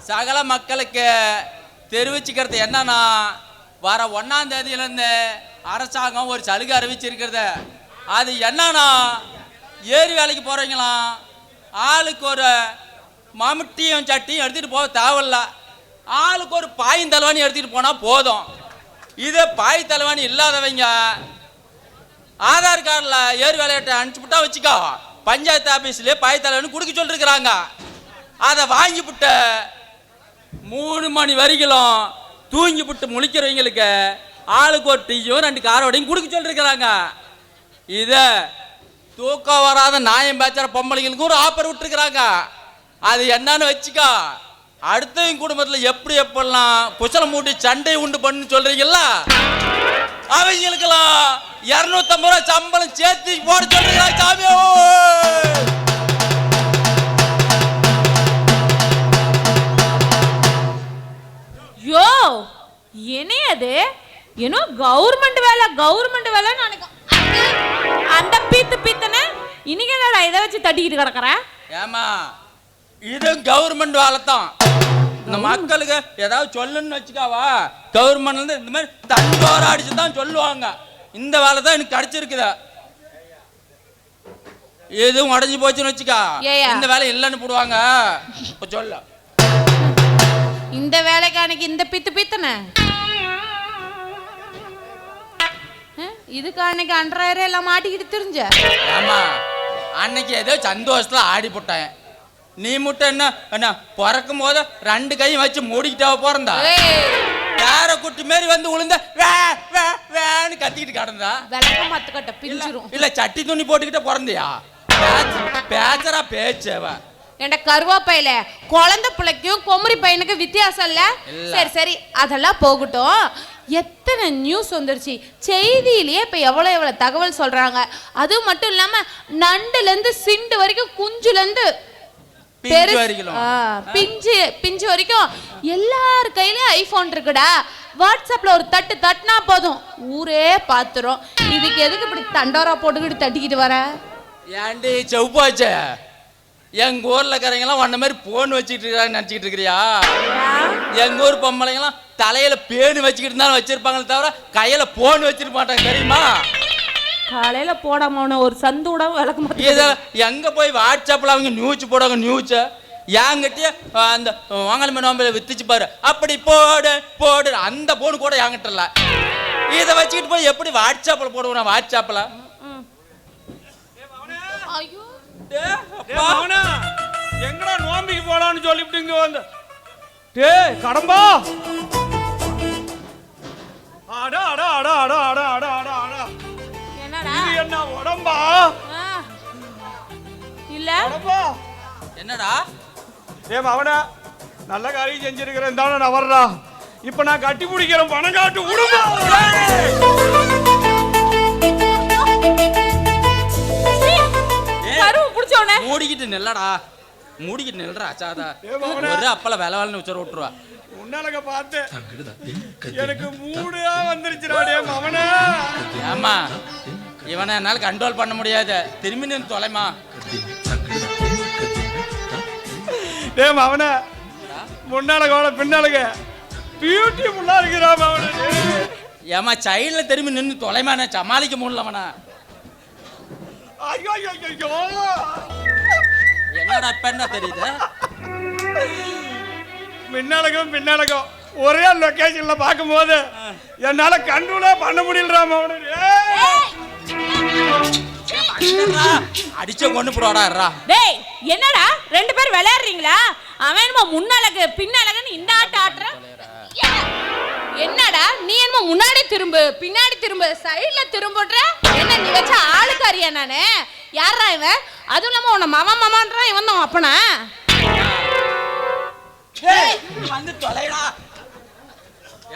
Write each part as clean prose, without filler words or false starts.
சகல மக்களுக்கு தெரிவிச்சுக்கிறது என்னன்னா, வர 1ஆம் தேதியிலேருந்து அரசாங்கம் ஒரு சலுகை அறிவிச்சிருக்கிறது. அது என்னன்னா, ஏரி வேலைக்கு போகிறவங்களாம் ஆளுக்கு ஒரு மம்முட்டியும் சட்டியும் எடுத்துகிட்டு போக தேவையில்ல, ஆளுக்கு ஒரு பாயும் தலைவாணி எடுத்துகிட்டு போனால் போதும். இதே பாய் தலைவாணி இல்லாதவங்க ஆதார் கார்டில் ஏரி வேலையிட்ட அனுப்பிச்சுட்டா வச்சுக்கோ, பஞ்சாயத்து ஆஃபீஸ்லேயே பாய் தலைவாணி கொடுக்க சொல்லிருக்கிறாங்க. அதை வாங்கிவிட்டு 3 மணி வரைக்கும் தூங்கிவிட்டு முழிக்கிறவங்களுக்கு ஆளுக்கு ஒரு டீயும் 2 காரோடையும் கொடுக்க சொல்லிருக்கிறாங்க. இதை தூக்கம் வராத நாயம் பேச்சுற பொம்பளைங்களுக்கு ஒரு ஆஃபர் விட்டுருக்குறாங்க. அது என்னன்னு வச்சுக்கோ, அடுத்தவங்க குடும்பத்தில் எப்படிலாம் குசலம் மூட்டி சண்டை உண்டு பண்ணு சொல்றீங்களா, அவங்களுக்கெல்லாம் 250 ரூபா சம்பளம் சேர்த்து போட சொல்றீங்களா சாமியோ? யோ என்னையது ஏனோ கவர்மெண்ட் வேலை நினைக்கும். அந்த பீத்தனை இன்னைக்கு என்னடா இதை வச்சு தட்டிக்கிட்டு கிடக்குறேன்? ஏமா இது கவர்மெண்ட் வேலை தான். இந்த மக்களுக்கு ஏதாவது சொல்லுன்னு வச்சுக்காவா, கவர்மெண்ட்ல இந்த மாதிரி தண்டோர அடிச்சு தான் சொல்லுவாங்க. இந்த வேலை தான் எனக்கு கிடைச்சிருக்குதா. எதுவும் உடஞ்சி போச்சுன்னு வச்சுக்கா, இந்த வேலை இல்லைன்னு போடுவாங்க. இப்ப சொல்ல இந்த வேலைக்கு அன்னைக்கு இந்த பீத்தனை இதுக்கு அன்னைக்கு 1,500 எல்லாம் மாட்டிக்கிட்டு தெரிஞ்ச. ஆமா அன்னைக்கு ஏதோ சந்தோஷத்துல ஆடி போட்டேன். நீ மட்டும் என்ன பிறக்கும் போது 2 கையும் வச்சு மூடிக்கிட்டா பிறந்தா, வேற குட்டி மாரி வந்து உளுந்த வேன்னு கத்திக்கிட்டு கிடந்தா. விளக்கம் மத்துக்கட்ட பிஞ்சிரும். இல்ல சட்டி துணி போட்டுக்கிட்ட பிறந்தியா? பேச்சரா பேச்சவ என்ட கருவாப்பையில குழந்தை பிள்ளைக்கும் குமரி பையனுக்கு வித்தியாசம் இல்ல. சரி அதெல்லாம் போகட்டும். எத்தனை நியூஸ் வந்துருச்சு செய்தியிலேயே இப்ப எவ்வளவு தகவல் சொல்றாங்க. அது மட்டும் இல்லாம நண்டுல இருந்து சிண்டு வரைக்கும், குஞ்சுல இருந்து பிஞ்சு வரைக்கும் எல்லார் கையிலயும் ஐபோன் இருக்குடா. வாட்ஸ்அப்ல ஒரு தட்டுனா போதும் ஊரே பாத்துரும். இதுக்கு எதுக்கு இப்படி தண்டோரா போட்டுக்கிட்டு தட்டிக்கிட்டு வர? ஏன்டி செவ்வாச்ச எங்க ஊர்ல இருக்கிறவங்கலாம் ஒன்ன மாதிரி போன் வச்சுட்டு இருக்காங்க நினைச்சிட்டு இருக்கிறியா? எங்க ஊர் பொம்பளைங்கலாம் தலையில பேனு வச்சுக்கிட்டு இருந்தாலும் வச்சிருப்பாங்களே தவிர கையில போன் வச்சிருக்க மாட்டாங்க தெரியுமா? காலையில போடாம ஒரு சந்து விட விளக்க மாட்டேன். எங்க போய் வாட்ஸ்அப்ல அவங்க நியூஸ் போடுவாங்க. நியூஸ் என்கிட்டயே அந்த வாங்கல் நோம்பல வித்துச்சு பாரு, அப்படி போடு அந்த போன் கூட என்கிட்ட இல்ல. இதை வச்சுக்கிட்டு போய் எப்படி வாட்ஸ்அப்ல போடுவேன்? வாட்ஸ்அப்ல எங்கடா நோம்பிக்கு போலான்னு சொல்லிவிட்டு இங்க வந்து கடம்பா அடா அடா அடா அடா அடா அடா அடா அடா இது என்ன உடம்பா? இல்ல என்னடா அவன நல்ல காரியம் செஞ்சிருக்கிறேன் தானே நான் வர்றா. இப்ப நான் கட்டி பிடிக்கிறேன் பணம் காட்டு விடுமா? மூடிக்கிட்டு நெல்லடா, மூடிக்கிட்டு நெல்றா சாதா. ஒரு அப்பல வேலைன்னு உச்சர விட்டுருவா. உன்னாலக பார்த்து எனக்கு மூடா வந்துருச்சுடா மவனே. ஆமா இவனை என்னால கண்ட்ரோல் பண்ண முடியாது. திரும்பி நின்று தொலைமா. மவனே முன்னாலக பின்னாலக பியூட்டிஃபுல்லா இருக்கிறா மவனே. ஏமா சைடுல திரும்பி நின்று தொலைமா, சமாளிக்க முடியலவனா. ஐயோ ஐயோ என்னடா இப்ப என்ன தெரியுது? பின்னாலகம் ஒரே லொகேஷன்ல பார்க்கும்போது என்னால கண்ட்ரோலே பண்ண முடியலடா மவனே. அடிச்ச கொண்டு போடுவாடா. டேய் என்னடா 2 பேர் விளையாடுறீங்களா? அவன் என்னமோ முன்னாலக பின்னாலகன்னு இந்த ஆட்ட ஆடுற. என்னடா நீ என்னமோ முன்னாடி திரும்பு பின்னாடி திரும்பு சைடுல திரும்புற. என்ன நீ வச்ச ஆளுக்காரியா? நானு யாரா இவன்? அதுவும் இல்லாம உன்னை மாமான்றான். இவன் தான் அப்பனா? வந்து தொலைடா.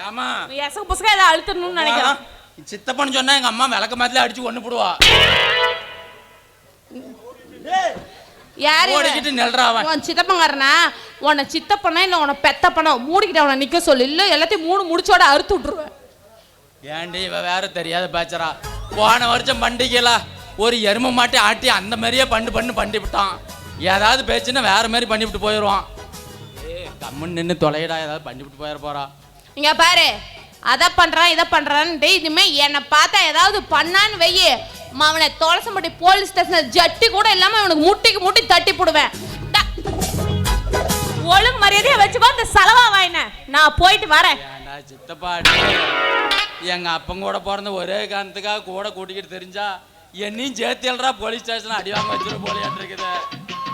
ஏமா எசகு புசக ஏதாவது அழுத்தணும்னு நினைக்கிறேன். சித்தப்பன்னு சொன்னா எங்க அம்மா விளக்க மாத்தில அடிச்சு கொண்டு போடுவா. யாரு ஓடிக்கிட்டு நெல்றா அவன்? உன் சித்தப்பங்காரனா? உன்னை சித்தப்பனா இல்ல உன்னை பெத்தப்பனா? மூடிக்கிட்ட அவனை நிக்க சொல்லு. இல்ல எல்லாத்தையும் 3 முடிச்சோட அறுத்து விட்டுருவேன். ஏண்டி இவ வேற தெரியாத பேச்சரா. போன வருஷம் பண்டிகைல ஒரு எருமை மாட்டி ஆட்டி அந்த மாதிரியே பண்ணி விட்டான். ஏதாவது பேச்சுன்னா வேற மாதிரி பண்ணிவிட்டு போயிடுவான். கம்முன்னு நின்று தொலைடா, ஏதாவது பண்ணிவிட்டு போயிட போறா. இங்க பாரு, அதை பண்றான் இதை பண்றான்னு இனிமே என்னை பார்த்தா ஏதாவது பண்ணான்னு வெயி, அவனை தொலைசம்பட்டி போலீஸ் ஸ்டேஷன் ஜட்டி கூட இல்லாம அவனுக்கு முட்டிக்கு முட்டி தட்டி போடுவேன். ஒழுங்கு மரியாதையை வச்சுக்கோ, இந்த செலவா வாயின நான் போயிட்டு வரேன். ஏன்டா சித்தப்பாடி, எங்க அப்பன் கூட பிறந்த ஒரே காரணத்துக்காக கூட கூட்டிக்கிட்டு தெரிஞ்சா என்னையும் சேர்த்தியல்றா போலீஸ் ஸ்டேஷன் அடி வாங்க வச்சுட்டு போலியாட்டு இருக்குது.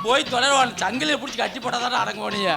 போய் தொலைவான் சங்கிலியை பிடிச்சி கட்டி போட்டாதான் அடங்குவோனிய.